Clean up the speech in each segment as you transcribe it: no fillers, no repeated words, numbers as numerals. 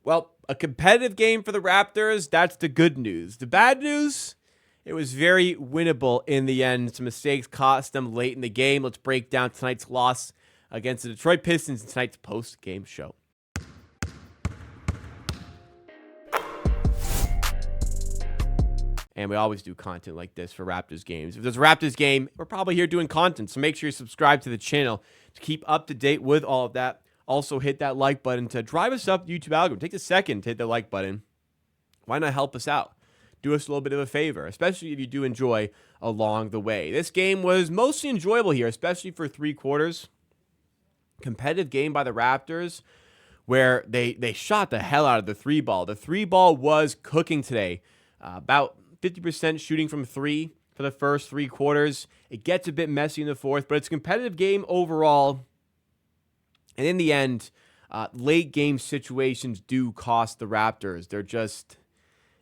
Well, a competitive game for the Raptors. That's the good news. The bad news, it was very winnable in the end. Some mistakes cost them late in the game. Let's break down tonight's loss against the Detroit Pistons in tonight's post-game show. And we always do content like this for Raptors games. If there's a Raptors game, we're probably here doing content. So make sure you subscribe to the channel to keep up to date with all of that. Also, hit that like button to drive us up the YouTube algorithm. Take a second to hit the like button. Why not help us out? Do us a little bit of a favor, especially if you do enjoy along the way. This game was mostly enjoyable here, especially for three quarters. Competitive game by the Raptors where they shot the hell out of the three ball. The three ball was cooking today. About 50% shooting from three for the first three quarters. It gets a bit messy in the fourth, but it's a competitive game overall. And in the end, late game situations do cost the Raptors. They're just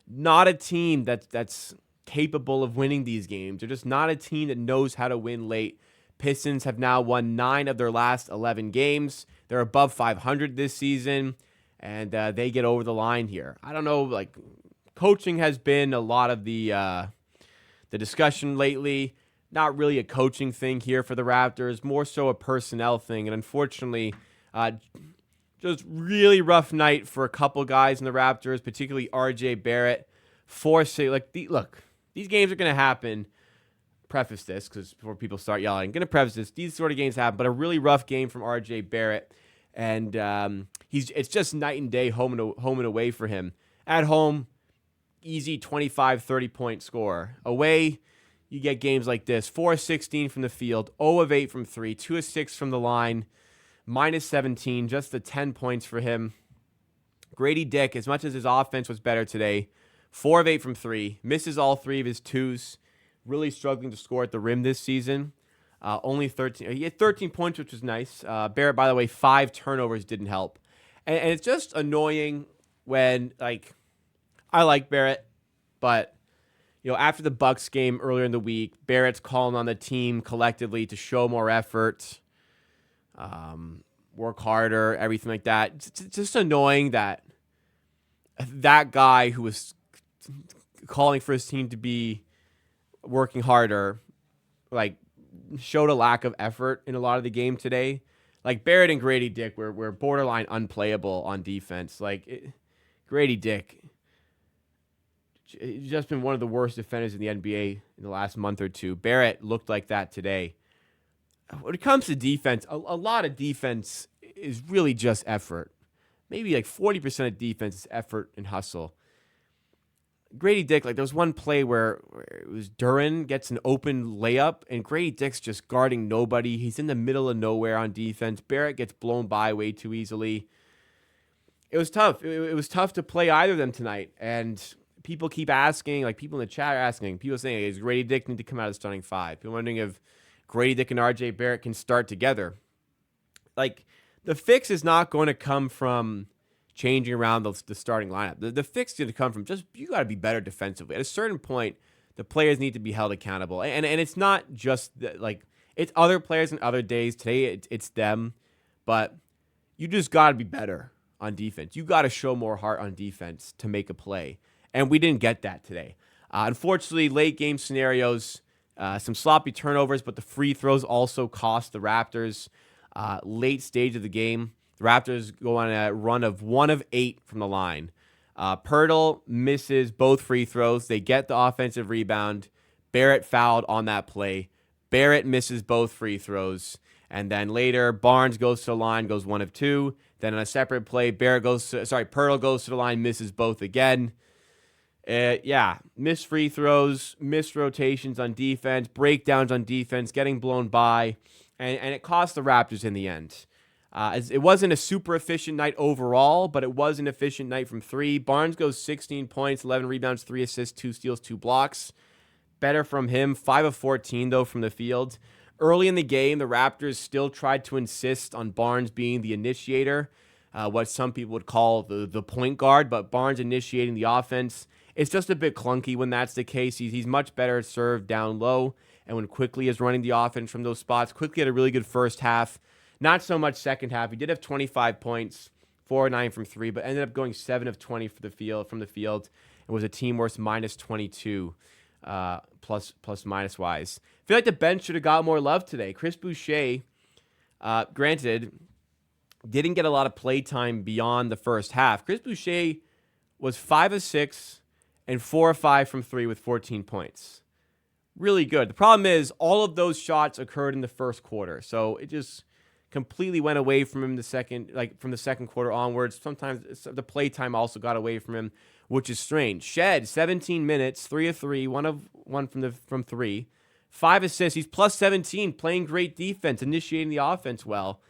not a team that's capable of winning these games. They're just not a team that knows how to win late. Pistons have now won 9 of their last 11 games. They're above 500 this season, and they get over the line here. I don't know, coaching has been a lot of the discussion lately. Not really a coaching thing here for the Raptors, more so a personnel thing. And unfortunately, just really rough night for a couple guys in the Raptors, particularly RJ Barrett. These games are going to happen. Preface this, because before people start yelling, I'm going to preface this. These sort of games happen, but a really rough game from RJ Barrett. And it's just night and day home and away for him. At home, easy 25, 30-point score. Away, you get games like this. 4-16 from the field, 0 of 8 from 3, 2 of 6 from the line, minus 17, just the 10 points for him. Grady Dick, as much as his offense was better today, 4 of 8 from 3, misses all 3 of his twos, really struggling to score at the rim this season. Only 13. He had 13 points, which was nice. Barrett, by the way, 5 turnovers didn't help. And it's just annoying when, I like Barrett, but after the Bucks game earlier in the week, Barrett's calling on the team collectively to show more effort, work harder, everything like that. It's just annoying that guy who was calling for his team to be working harder, showed a lack of effort in a lot of the game today. Barrett and Grady Dick were borderline unplayable on defense. Grady Dick, he's just been one of the worst defenders in the NBA in the last month or two. Barrett looked like that today. When it comes to defense, a lot of defense is really just effort. Maybe 40% of defense is effort and hustle. Grady Dick, there was one play where it was Duren gets an open layup, and Grady Dick's just guarding nobody. He's in the middle of nowhere on defense. Barrett gets blown by way too easily. It was tough. It was tough to play either of them tonight, and people keep asking, people in the chat are asking, people saying, is Grady Dick need to come out of the starting 5? People wondering if Grady Dick and RJ Barrett can start together. The fix is not going to come from changing around the starting lineup. The fix is going to come from you got to be better defensively. At a certain point, the players need to be held accountable. And it's not just, it's other players and other days. Today, it's them. But you just got to be better on defense. You got to show more heart on defense to make a play. And we didn't get that today. Unfortunately, late game scenarios, some sloppy turnovers, but the free throws also cost the Raptors. Late stage of the game, the Raptors go on a run of 1 of 8 from the line. Pirtle misses both free throws. They get the offensive rebound. Barrett fouled on that play. Barrett misses both free throws. And then later, Barnes goes to the line, goes 1 of 2. Then on a separate play, Pirtle goes to the line, misses both again. Missed free throws, missed rotations on defense, breakdowns on defense, getting blown by, and it cost the Raptors in the end. It wasn't a super efficient night overall, but it was an efficient night from 3. Barnes goes 16 points, 11 rebounds, 3 assists, 2 steals, 2 blocks. Better from him, 5 of 14, though, from the field. Early in the game, the Raptors still tried to insist on Barnes being the initiator, what some people would call the point guard, but Barnes initiating the offense. It's just a bit clunky when that's the case. He's much better at serve down low, and when Quickly is running the offense from those spots. Quickly had a really good first half. Not so much second half. He did have 25 points, 4 of 9 from 3, but ended up going 7 of 20 from the field. It was a team worst minus 22 plus minus wise. I feel like the bench should have got more love today. Chris Boucher, granted, didn't get a lot of play time beyond the first half. Chris Boucher was 5 of 6 and 4 of 5 from 3 with 14 points. Really good. The problem is all of those shots occurred in the first quarter, so it just completely went away from him from the second quarter onwards. Sometimes the play time also got away from him, which is strange. Shed, 17 minutes, 3 of 3, 1 of 1 from 3, 5 assists. He's plus 17, playing great defense, initiating the offense well.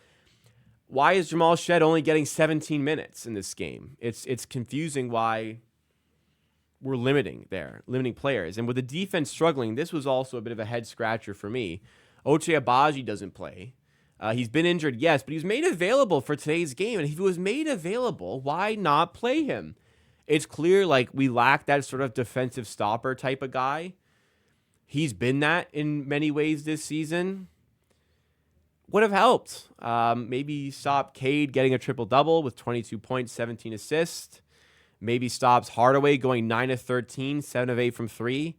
Why is Jamal Shed only getting 17 minutes in this game? It's confusing why we're limiting players. And with the defense struggling, this was also a bit of a head scratcher for me. Ochai Agbaji doesn't play. He's been injured, yes, but he was made available for today's game. And if he was made available, why not play him? It's clear we lack that sort of defensive stopper type of guy. He's been that in many ways this season. Would have helped. Maybe stop Cade getting a triple-double with 22 points, 17 assists. Maybe stops Hardaway going 9 of 13, 7 of 8 from 3.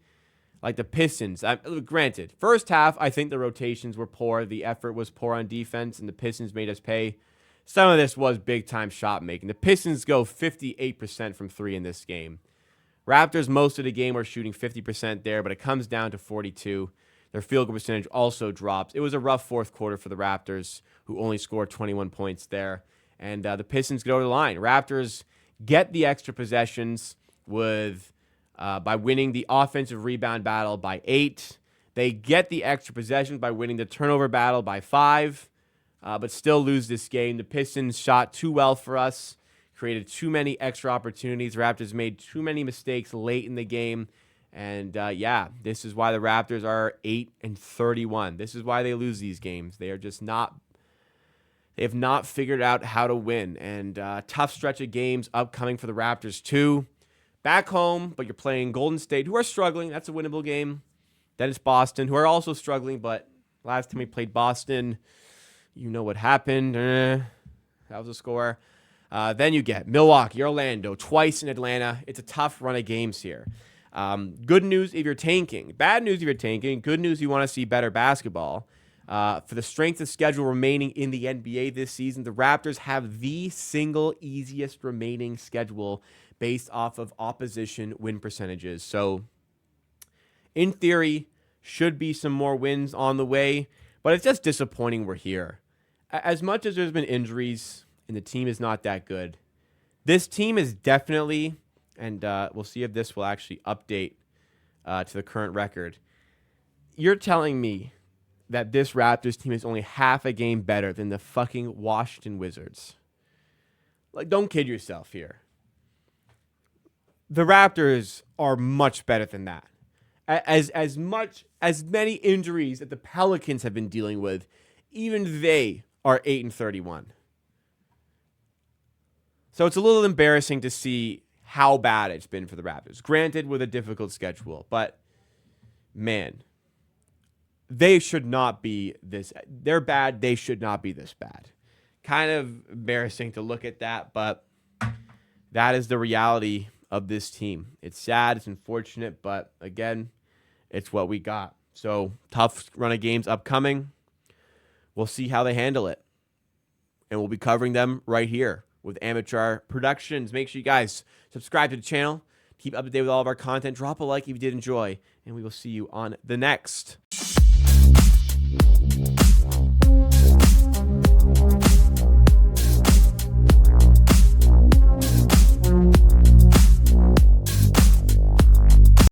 Like the Pistons. Granted, first half, I think the rotations were poor. The effort was poor on defense, and the Pistons made us pay. Some of this was big-time shot making. The Pistons go 58% from 3 in this game. Raptors, most of the game, were shooting 50% there, but it comes down to 42. Their field goal percentage also drops. It was a rough fourth quarter for the Raptors, who only scored 21 points there. And the Pistons get over the line. Raptors get the extra possessions by winning the offensive rebound battle by 8. They get the extra possessions by winning the turnover battle by 5, but still lose this game. The Pistons shot too well for us, created too many extra opportunities. Raptors made too many mistakes late in the game. And this is why the Raptors are 8-31. This is why they lose these games. They have not figured out how to win. And tough stretch of games upcoming for the Raptors too. Back home, but you're playing Golden State, who are struggling. That's a winnable game. Then it's Boston, who are also struggling. But last time we played Boston, you know what happened. That was a score. Then you get Milwaukee, Orlando, twice in Atlanta. It's a tough run of games here. Good news if you're tanking. Bad news if you're tanking. Good news if you want to see better basketball. For the strength of schedule remaining in the NBA this season, the Raptors have the single easiest remaining schedule based off of opposition win percentages. So, in theory, should be some more wins on the way, but it's just disappointing we're here. As much as there's been injuries and the team is not that good, this team is definitely, and we'll see if this will actually update to the current record. You're telling me that this Raptors team is only half a game better than the fucking Washington Wizards? Don't kid yourself here. The Raptors are much better than that. As many injuries that the Pelicans have been dealing with, even they are 8-31. So it's a little embarrassing to see how bad it's been for the Raptors. Granted, with a difficult schedule, but man, they should not be this. They're bad. They should not be this bad. Kind of embarrassing to look at that, but that is the reality of this team. It's sad. It's unfortunate, but again, it's what we got. So tough run of games upcoming. We'll see how they handle it, and we'll be covering them right here with Amateur Productions. Make sure you guys subscribe to the channel. Keep up to date with all of our content. Drop a like if you did enjoy, and we will see you on the next.